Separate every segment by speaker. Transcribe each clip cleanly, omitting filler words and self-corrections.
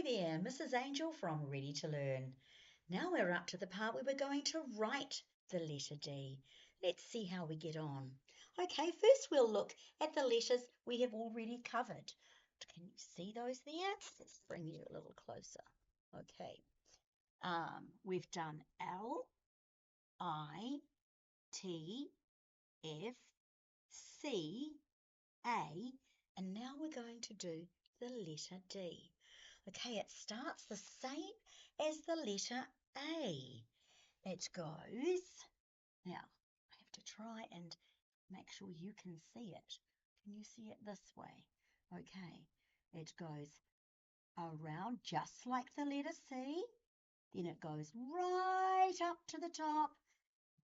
Speaker 1: Hi there, Mrs. Angel from Ready to Learn. Now we're up to the part where we're going to write the letter D. Let's see how we get on. Okay, first we'll look at the letters we have already covered. Can you see those there? Let's bring you a little closer. Okay, we've done L, I, T, F, C, A, and now we're going to do the letter D. Okay, it starts the same as the letter A. It goes, now I have to try and make sure you can see it. Can you see it this way? Okay, it goes around just like the letter C, then it goes right up to the top,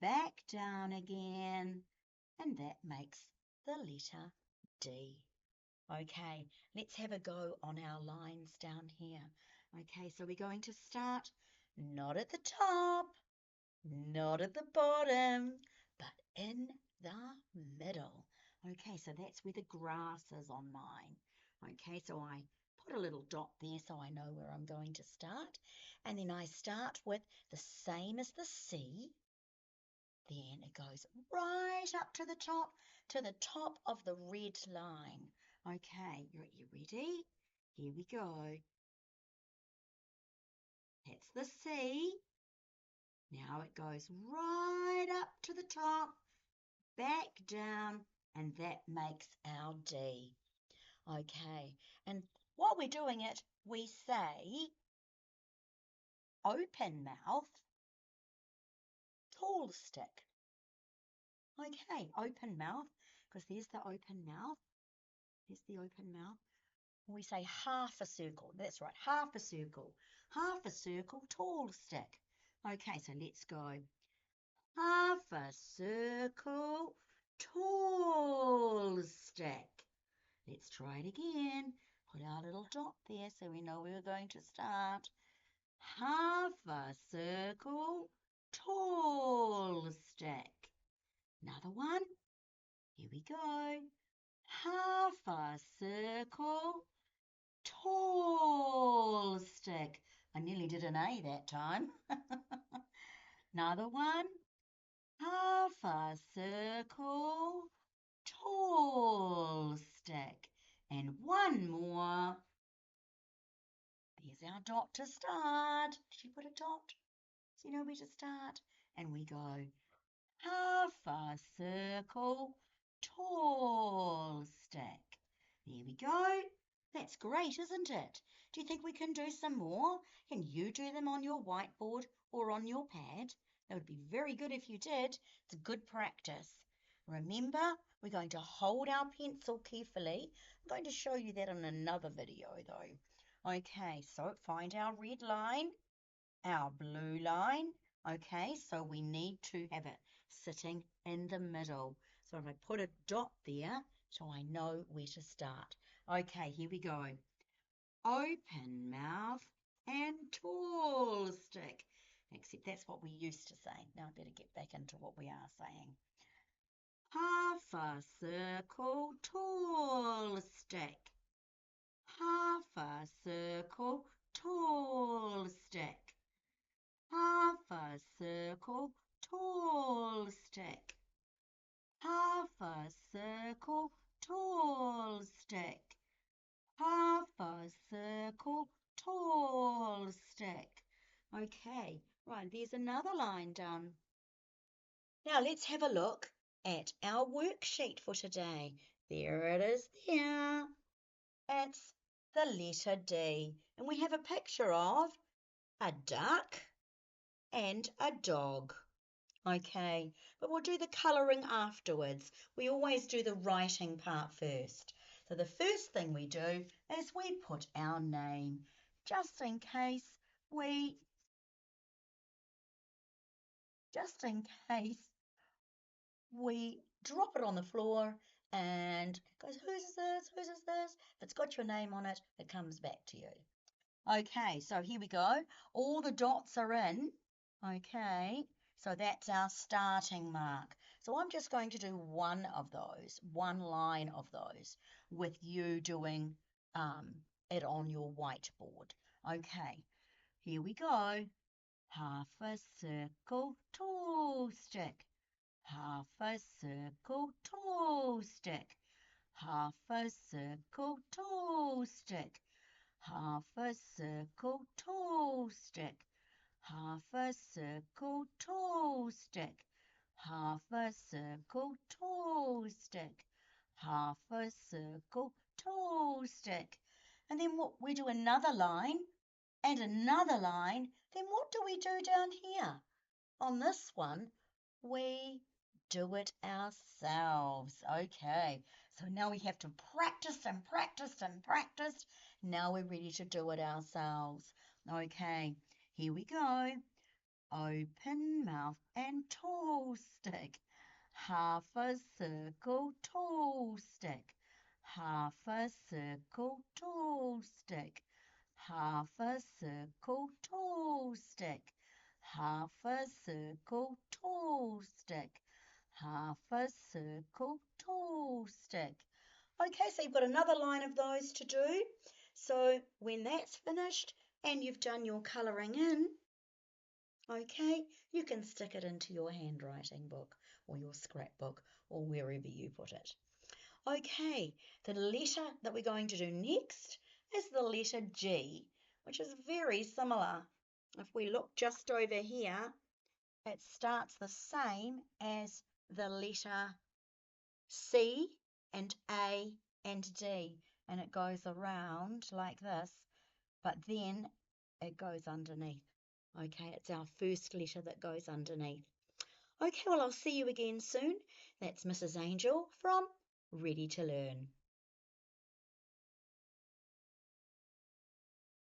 Speaker 1: back down again, and that makes the letter D. Okay, let's have a go on our lines down here. Okay, so we're going to start not at the top, not at the bottom, but in the middle. Okay, so that's where the grass is on mine. Okay, so I put a little dot there so I know where I'm going to start. And then I start with the same as the C. Then it goes right up to the top of the red line. Okay, you ready? Here we go. That's the C. Now it goes right up to the top, back down, and that makes our D. Okay, and while we're doing it, we say open mouth, tall stick. Okay, open mouth, because there's the open mouth. There's the open mouth. We say half a circle. That's right, half a circle. Half a circle, tall stick. Okay, so let's go. Half a circle, tall stick. Let's try it again. Put our little dot there so we know where we're going to start. Half a circle, tall stick. Another one. Here we go. Half a circle, tall stick. I nearly did an A that time. Another one. Half a circle, tall stick. And one more. There's our dot to start. Did you put a dot? So you know where to start? And we go half a circle, tall stick. There we go. That's great, isn't it? Do you think we can do some more? Can you do them on your whiteboard or on your pad? That would be very good if you did. It's good practice. Remember, we're going to hold our pencil carefully. I'm going to show you that in another video though. Okay, so find our red line, our blue line. Okay, so we need to have it sitting in the middle. So if I put a dot there, so I know where to start. Okay, here we go. Open mouth and tall stick. Except that's what we used to say. Now I better get back into what we are saying. Half a circle, tall stick. Half a circle, tall stick. Half a circle, tall stick. Half a circle, tall stick. Half a circle, tall stick. Okay, right, there's another line done. Now let's have a look at our worksheet for today. There it is there. It's the letter D. And we have a picture of a duck and a dog. Okay, but we'll do the colouring afterwards. We always do the writing part first. So the first thing we do is we put our name, just in case we drop it on the floor and it goes, whose is this? Whose is this? If it's got your name on it, it comes back to you. Okay, so here we go. All the dots are in. Okay, so that's our starting mark. So I'm just going to do one of those, one line of those, with you doing it on your whiteboard. Okay, here we go. Half a circle, tall stick. Half a circle, tall stick. Half a circle, tall stick. Half a circle, tall stick. Half a circle, tall stick. Half a circle, tall stick. Half a circle, tall stick. And then we do another line and another line. Then what do we do down here? On this one, we do it ourselves. Okay, so now we have to practice and practice and practice. Now we're ready to do it ourselves. Okay, here we go. Open mouth and tall stick. Half a circle, tall stick. Half a circle, tall stick. Half a circle, tall stick. Half a circle, tall stick. Half a circle, tall stick. Okay, so you've got another line of those to do. So when that's finished and you've done your colouring in, okay, you can stick it into your handwriting book or your scrapbook or wherever you put it. Okay, the letter that we're going to do next is the letter G, which is very similar. If we look just over here, it starts the same as the letter C and A and D, and it goes around like this, but then it goes underneath. Okay, it's our first letter that goes underneath. Okay, well, I'll see you again soon. That's Mrs. Angel from Ready to Learn.